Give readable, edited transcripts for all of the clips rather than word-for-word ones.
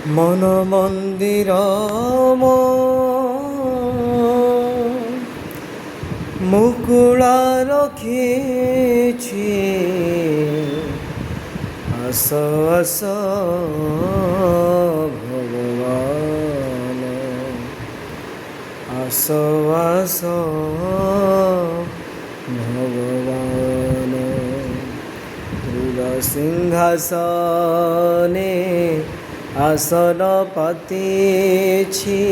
মন মন্দির মুকুলা রখিছি আস আস ভগবান আস আস ভগবান হৃদয় সিংহাসনে আসন পাতিছি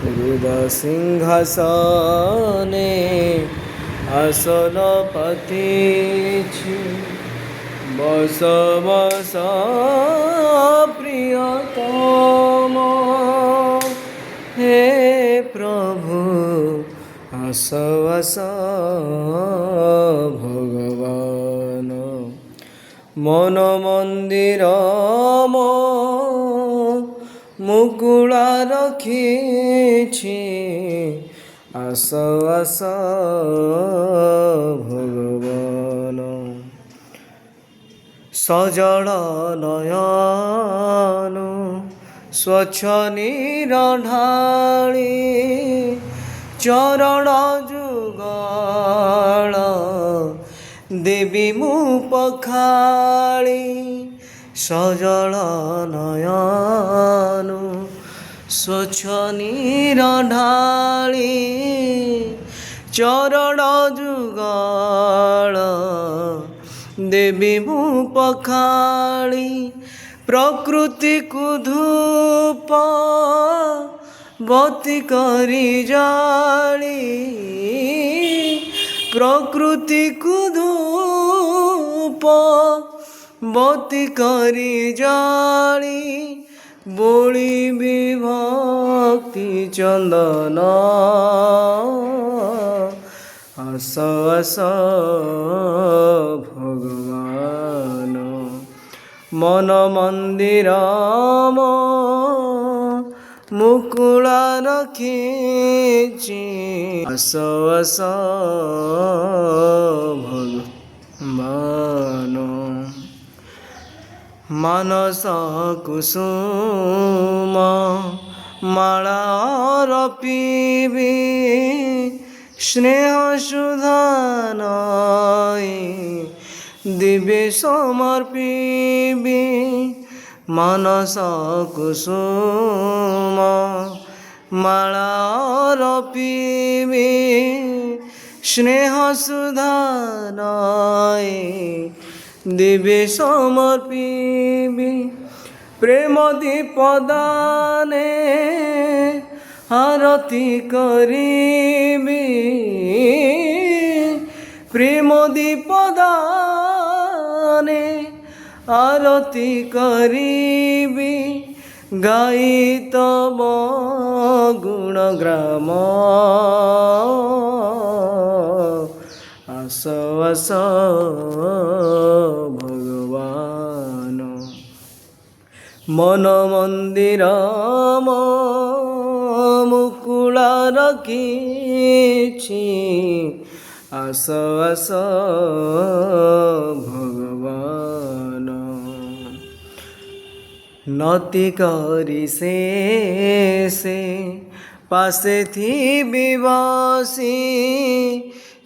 হৃদয় সিংহাসনে আসন পাতিছি বস বস প্রিয়তম হে প্রভু আস আস ভগবান মন মন্দির মুকুলা রখিছি আস আস ভগবান সজল নয়ন স্বচ্ছ নিরঢাଳି চরণ যুগল দেবী মু পখাଳି সজল নয়ন স্বচ্ছ নিরঢাଳି চরণ যুগল দেবী মু পখাଳି প্রকৃতি ধূপ বতী করি জালি প্রকৃতি ধূপ বতী করি জালি বলি বিভক্তি চন্দন আস আস ভগবান মন মন্দির মুকুলা রখিছি আস আস ভগবান মানস কুসুম মালা রপিবি স্নেহ সুধানয় দিবে সমর্পিবি মানস কুসুম মালা রপিবি স্নেহ সুধানয় দিবে সমর্পিবি প্রেম দীপদানে আরতি করিবি প্রেম দীপদানে আরতি করিবি গাই তব গুণগ্রাম আস আস ভগবান মন মন্দির মুকুলা রখিছি আস আস ভগবান নতি করি সে পাশে থিবি বসি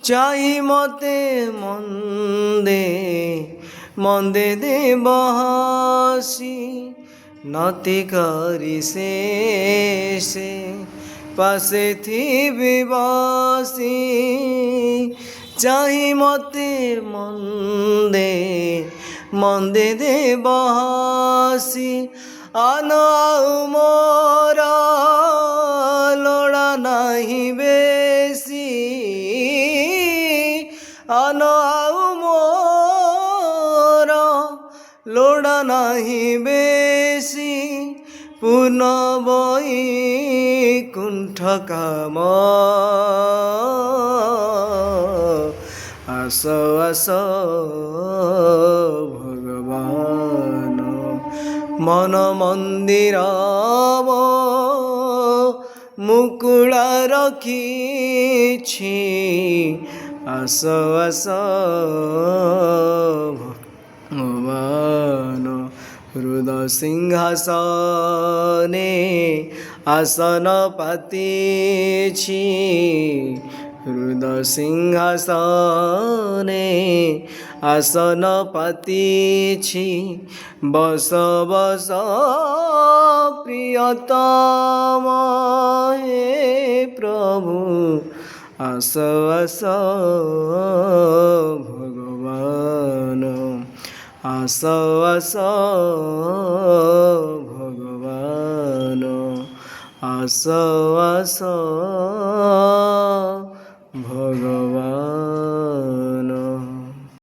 চাই মতে মন্দে মন্দে দেব হাসি নতি করি সে পাশে থিবি বসি চাই মতে মন্দে মন্দে দেব হাসি আন মোর লোড়া নাহি বেশি আন মোর লোড়া নাহি বেশি পূর্ণ বৈকুণ্ঠ কাম আস আস ভগবান মন মন্দির মুকুলা রখিছি আস আস ভগবান হৃদয় সিংহাসনে আসন পাতিছি, হৃদয় সিংহাসনে আসন পাতিছি। বস বস প্রিয়তম হে প্রভু, আস আস ভগবান, আস আস ভগবান, আস আস